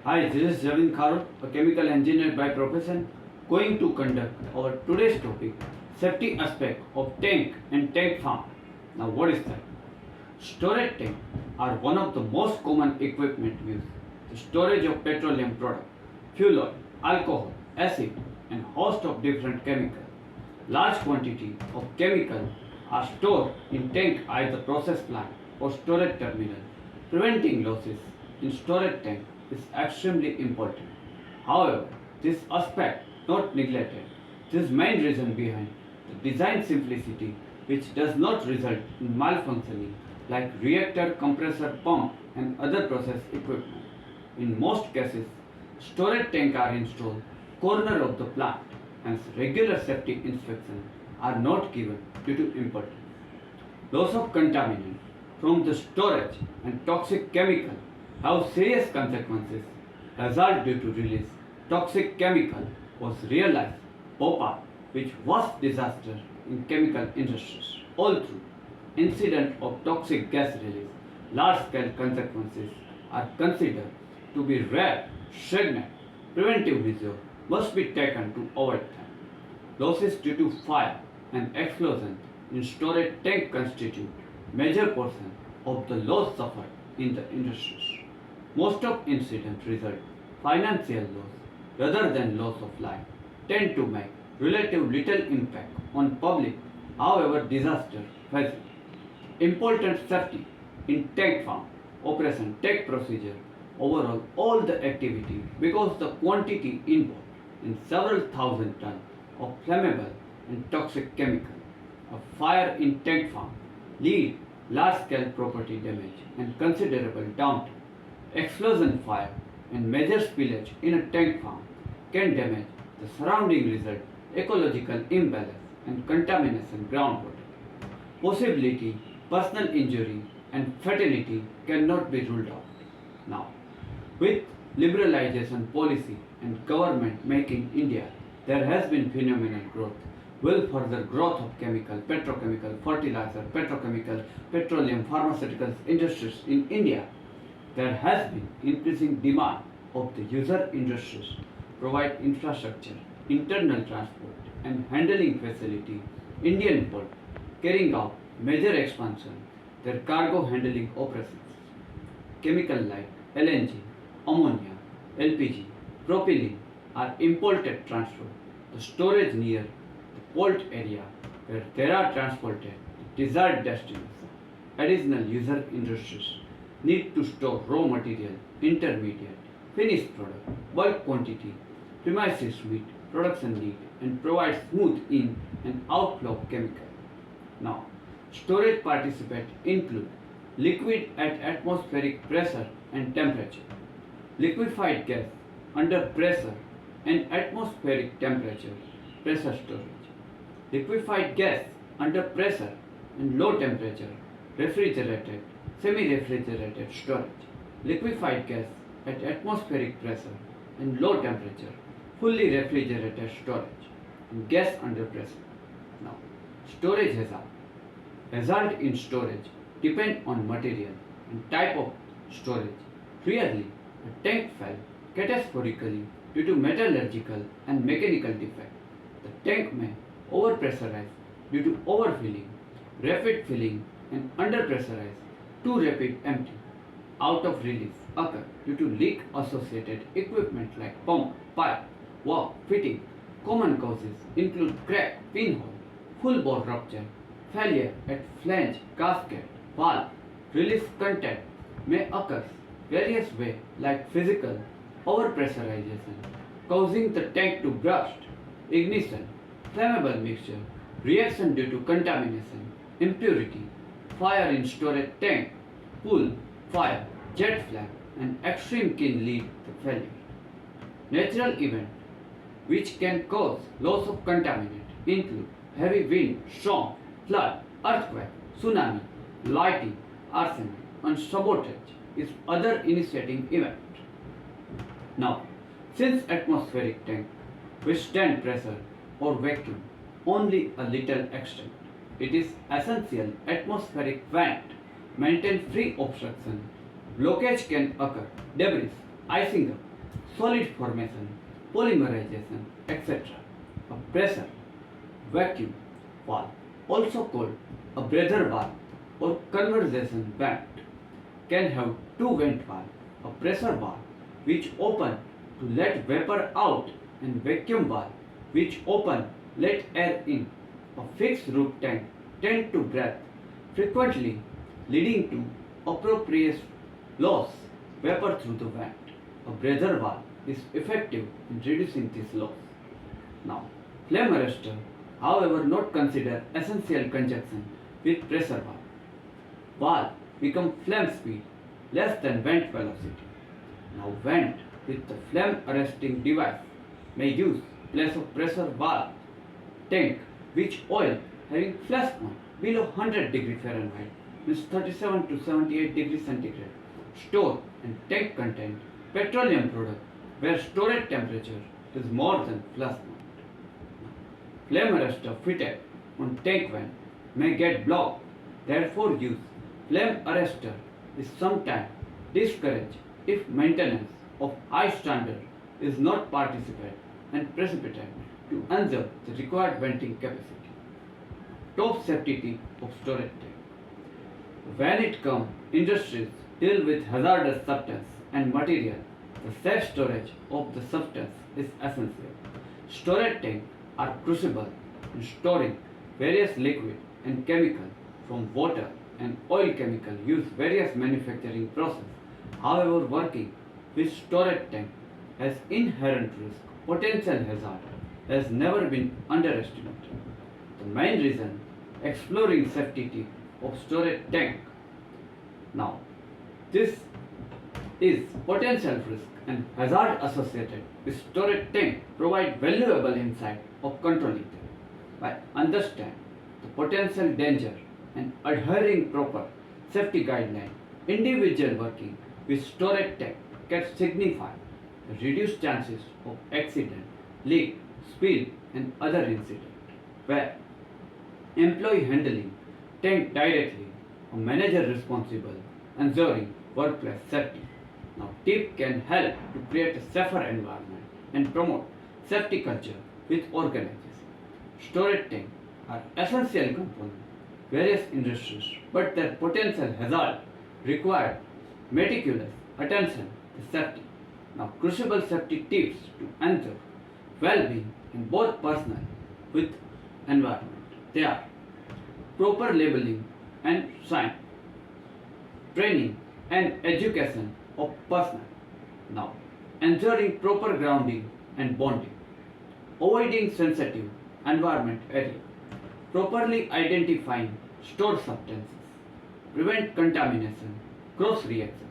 Hi, this is Javin Kharod, a chemical engineer by profession, going to conduct our today's topic, safety aspect of tank and tank farm. Now, what is that? Storage tank are one of the most common equipment used. The storage of petroleum product, fuel oil, alcohol, acid, and host of different chemicals. Large quantity of chemical are stored in tank either process plant or storage terminal. Preventing losses in storage tank is extremely important. However, this aspect not neglected. This main reason behind the design simplicity which does not result in malfunctioning like reactor, compressor, pump and other process equipment. In most cases, storage tank are installed corner of the plant, hence regular safety inspections are not given due to importance. Loss of contaminant from the storage and toxic chemical have serious consequences. Result due to release toxic chemical was realized Bhopal, which was disaster in chemical industries. All through incident of toxic gas release, large scale consequences are considered to be rare, stagnant. Preventive measures must be taken to avoid them. Losses due to fire and explosion in storage tank constitute major portion of the loss suffered in the industries. Most of incidents result financial loss rather than loss of life tend to make relative little impact on public, however disaster faces. Important safety in tank farm operation tank procedure overall all the activity because the quantity involved in several thousand tons of flammable and toxic chemical. A fire in tank farm lead large scale property damage and considerable downtime. Explosion fire and major spillage in a tank farm can damage the surrounding result, ecological imbalance and contamination groundwater. Possibility, personal injury and fatality cannot be ruled out. Now, with liberalization policy and government making India, there has been phenomenal growth. Will further growth of chemical, petrochemical, fertilizer, petrochemical, petroleum, pharmaceuticals industries in India. There has been increasing demand of the user industries provide infrastructure, internal transport and handling facility. Indian port carrying out major expansion their cargo handling operations. Chemical like LNG, ammonia, LPG, propylene are imported transferred. The storage near the port area where they are transported to desired destination. Additional user industries need to store raw material, intermediate, finished product, bulk quantity, premises meet production need and provide smooth in and outflow of chemical. Now, storage participants include liquid at atmospheric pressure and temperature, liquefied gas under pressure and atmospheric temperature, pressure storage, liquefied gas under pressure and low temperature, refrigerated, semi-refrigerated storage, liquefied gas at atmospheric pressure and low temperature, fully refrigerated storage, and gas under pressure. Now, storage hazard. Hazard in storage depend on material and type of storage. Rarely, a tank fell catastrophically due to metallurgical and mechanical defect. The tank may overpressurize due to overfilling, rapid filling and underpressurize, too rapid empty. Out of release occur due to leak associated equipment like pump, pipe, valve, fitting. Common causes include crack, pinhole, full bore rupture, failure at flange, gasket, valve, release contact may occur various ways like physical overpressurization, causing the tank to burst, ignition, flammable mixture, reaction due to contamination, impurity, fire in storage tank, pool, fire, jet flame, and extreme can lead to failure. Natural event which can cause loss of contaminant include heavy wind, storm, flood, earthquake, tsunami, lightning, arson, and sabotage is other initiating event. Now, since atmospheric tank withstand pressure or vacuum only a little extent, it is essential atmospheric vent maintain free obstruction. Blockage can occur, debris, icing up, solid formation, polymerization, etc. A pressure vacuum valve, also called a breather valve or conversation vent, can have two vent valves, a pressure valve which open to let vapor out and vacuum valve which open let air in. A fixed roof tank tend to breathe frequently, leading to appropriate loss vapor through the vent. A breather valve is effective in reducing this loss. Now, flame arrestor, however, not considered essential conjunction with pressure valve. Valve become flame speed less than vent velocity. Now, vent with the flame arresting device may use place of pressure valve tank which oil having flash point below 100 degree Fahrenheit means 37 to 78 degree centigrade store and tank contain petroleum product where storage temperature is more than flash point. Flame arrestor fitted on tank vent may get blocked, therefore use flame arrestor is sometimes discouraged if maintenance of high standard is not participated and precipitate to conserve the required venting capacity. Top safety tip of storage tank. When it comes, industries deal with hazardous substance and material. The safe storage of the substance is essential. Storage tanks are crucible in storing various liquid and chemical from water and oil chemical use various manufacturing process. However, working with storage tank has inherent risk, potential hazard has never been underestimated. The main reason exploring safety tip of storage tank. Now, this is potential risk and hazard associated with storage tank provide valuable insight of controlling them. By understanding the potential danger and adhering proper safety guideline, individual working with storage tank can signify the reduced chances of accident, leak, spill and other incident. Where employee handling tank directly, a manager responsible ensuring workplace safety. Now, tip can help to create a safer environment and promote safety culture with organizations. Storage tanks are essential components various industries, but their potential hazard require meticulous attention to safety. Now, crucible safety tips to ensure well-being in both personal with environment. They are proper labeling and sign, training and education of personnel. Now, ensuring proper grounding and bonding, avoiding sensitive environment area, properly identifying stored substances, prevent contamination, cross reaction,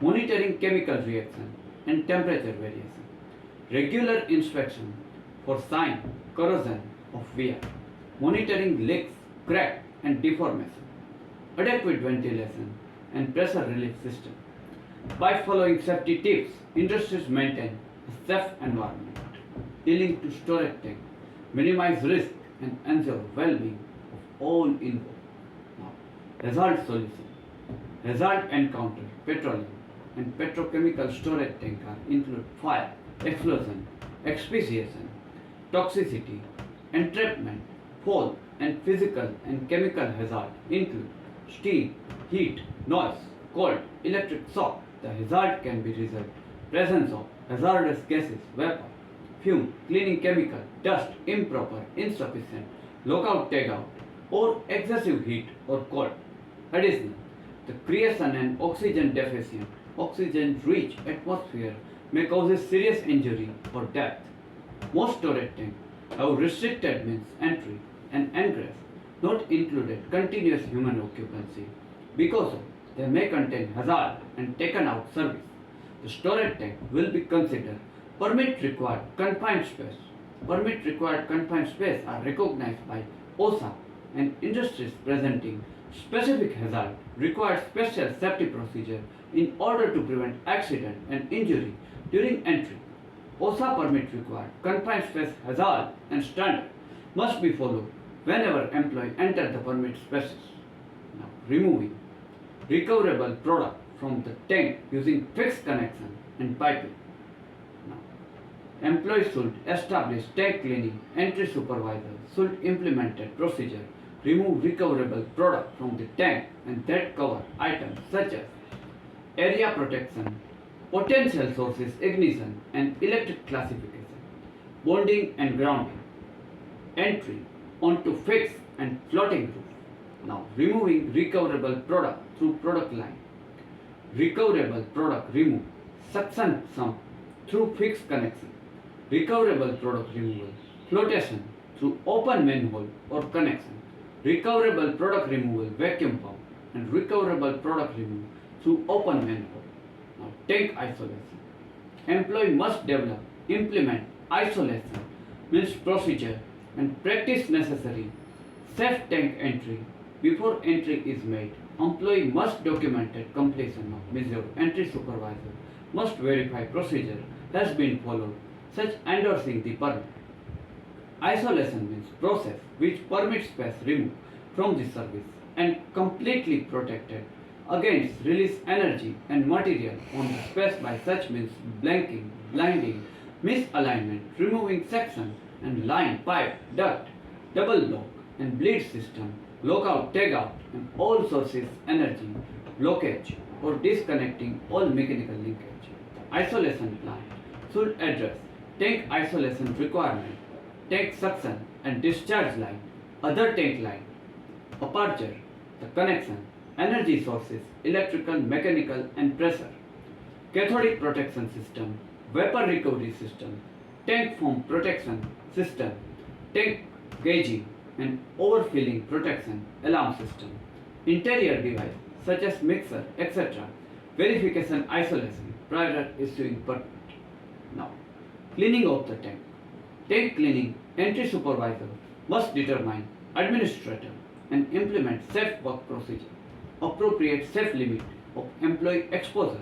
monitoring chemical reaction and temperature variation, regular inspection for sign corrosion of wear, monitoring leaks, crack and deformation, adequate ventilation and pressure relief system. By following safety tips, industries maintain a safe environment, dealing to storage tank, minimize risk and ensure well-being of all involved. Now, hazard solution. Hazard encounter petroleum and petrochemical storage tank include fire, explosion, asphyxiation, toxicity, entrapment, fall and physical and chemical hazard include steam, heat, noise, cold, electric shock. The hazard can be result presence of hazardous gases, vapor, fume, cleaning chemical, dust, improper, insufficient, lockout, tagout, or excessive heat or cold. Additionally, the creation and oxygen deficient, oxygen-rich atmosphere may cause serious injury or death. Most storage tanks have restricted means entry and ingress, not included continuous human occupancy. Because of they may contain hazard and taken out service. The storage tank will be considered permit required confined space. Permit required confined space are recognized by OSHA and industries presenting specific hazard require special safety procedure in order to prevent accident and injury during entry. OSHA permit required confined space hazard and standard must be followed whenever employee enter the permit spaces. Now, removing recoverable product from the tank using fixed connection and piping. Employees should establish tank cleaning. Entry supervisor should implement a procedure, remove recoverable product from the tank and that cover items such as area protection, potential sources ignition and electric classification, bonding and grounding, entry onto fixed and floating roof. Now removing recoverable product through product line. Recoverable product removed. Suction sump through fixed connection. Recoverable product removal. Flotation through open manhole or connection. Recoverable product removal vacuum pump and recoverable product removal through open manhole. Now tank isolation. Employee must develop, implement isolation means procedure and practice necessary safe tank entry. Before entry is made, employee must document completion of measure. Entry supervisor must verify procedure has been followed, such endorsing the permit. Isolation means process which permits space removed from the service and completely protected against release energy and material on the space by such means blanking, blinding, misalignment, removing section and line, pipe, duct, double lock and bleed system, lockout, tagout and all sources energy, blockage or disconnecting all mechanical linkage. Isolation plan should address tank isolation requirement, tank suction and discharge line, other tank line, aperture, the connection, energy sources, electrical, mechanical and pressure, cathodic protection system, vapor recovery system, tank foam protection system, tank gauging and overfilling protection alarm system, interior device such as mixer, etc. Verification isolation prior issuing permit. Now, cleaning of the tank. Tank cleaning entry supervisor must determine administrator and implement safe work procedure, appropriate safe limit of employee exposure,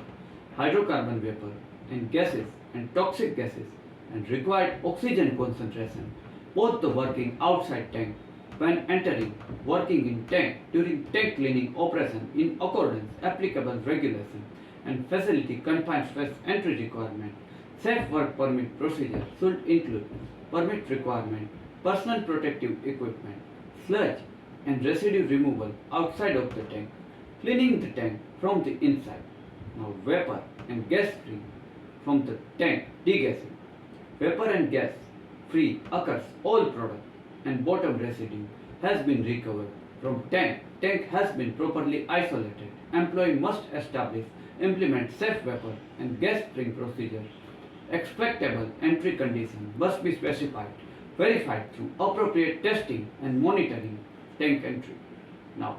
hydrocarbon vapor and gases and toxic gases and required oxygen concentration, both the working outside tank when entering, working in tank during tank cleaning operation in accordance applicable regulation and facility confined space entry requirement. Safe work permit procedure should include permit requirement, personal protective equipment, sludge and residue removal outside of the tank, cleaning the tank from the inside. Now vapor and gas free from the tank degassing. Vapor and gas free occurs all product and bottom residue has been recovered from tank. Tank has been properly isolated. Employee must establish, implement safe vapor and gas spraying procedures. Expectable entry condition must be specified, verified through appropriate testing and monitoring tank entry. Now,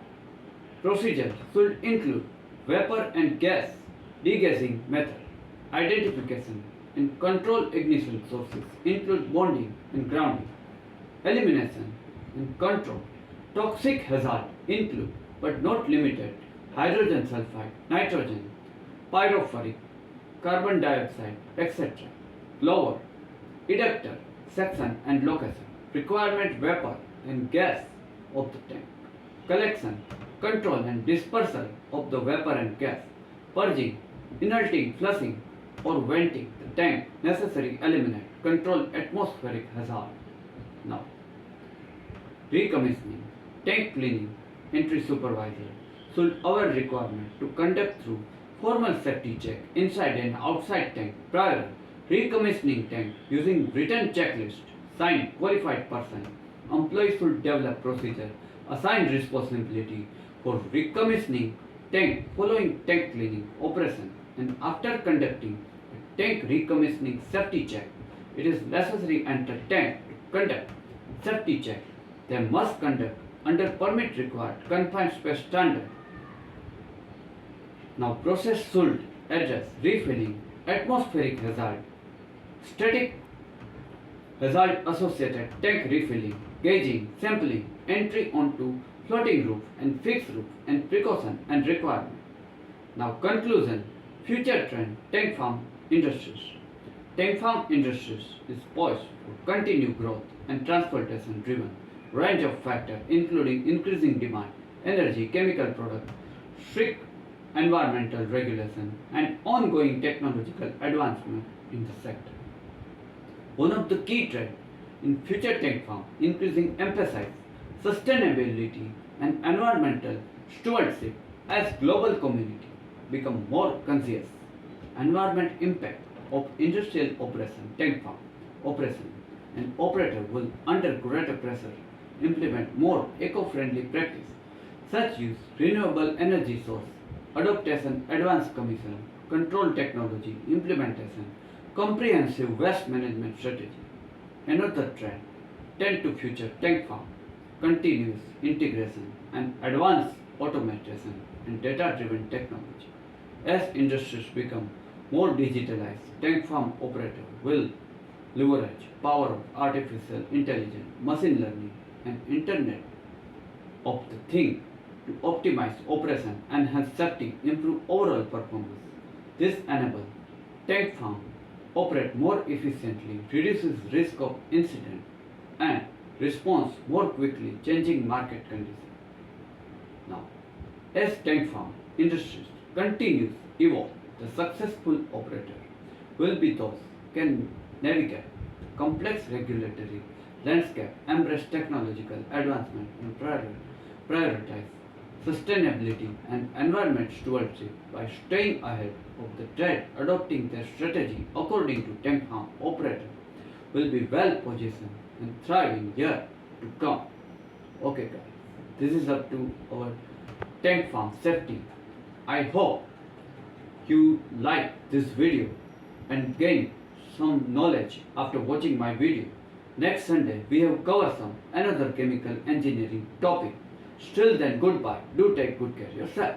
procedure should include vapor and gas degassing method, identification and control ignition sources, include bonding and grounding, elimination and control. Toxic hazard include but not limited hydrogen sulfide, nitrogen, pyrophoric, carbon dioxide, etc. Lower, ejector, section and location. Requirement vapor and gas of the tank. Collection, control and dispersal of the vapor and gas. Purging, inerting, flushing or venting the tank necessary eliminate. Control atmospheric hazard. Now, recommissioning, tank cleaning, entry supervisor should avoid requirement to conduct through formal safety check inside and outside tank prior recommissioning tank using written checklist signed qualified person. Employees should develop procedure, assign responsibility for recommissioning tank following tank cleaning operation and after conducting a tank recommissioning safety check. It is necessary enter tank to conduct safety check. They must conduct under permit required confined space standard. Now process should address refilling, atmospheric hazard, static hazard associated tank refilling, gauging, sampling, entry onto floating roof and fixed roof and precaution and requirement. Now conclusion, future trend, Tankfarm Industries. Tankfarm Industries is poised for continued growth and transportation driven range of factors including increasing demand, energy, chemical product, strict environmental regulation and ongoing technological advancement in the sector. One of the key trends in future tank farm increasing emphasis sustainability and environmental stewardship as global community become more conscious. Environment impact of industrial operation, tank farm operation, and operator will under greater pressure implement more eco-friendly practice such use renewable energy source, adaptation advanced commission, control technology implementation, comprehensive waste management strategy. Another trend tend to future tank farm, continuous integration and advanced automation and data-driven technology. As industries become more digitalized, tank farm operator will leverage power of artificial intelligence, machine learning and internet of the thing to optimize operation, enhance safety, improve overall performance. This enables tank farm operate more efficiently, reduces risk of incident, and responds more quickly changing market conditions. Now, as tank farm industries continues evolve, the successful operator will be those can navigate complex regulatory landscape, embrace technological advancement, and prioritize sustainability and environment stewardship by staying ahead of the trend, adopting their strategy according to tank farm operator will be well positioned and thriving year to come. Okay guys, this is up to our tank farm safety. I hope you like this video and gain some knowledge after watching my video. Next Sunday we have covered some another chemical engineering topic. Still then, goodbye. Do take good care of yourself.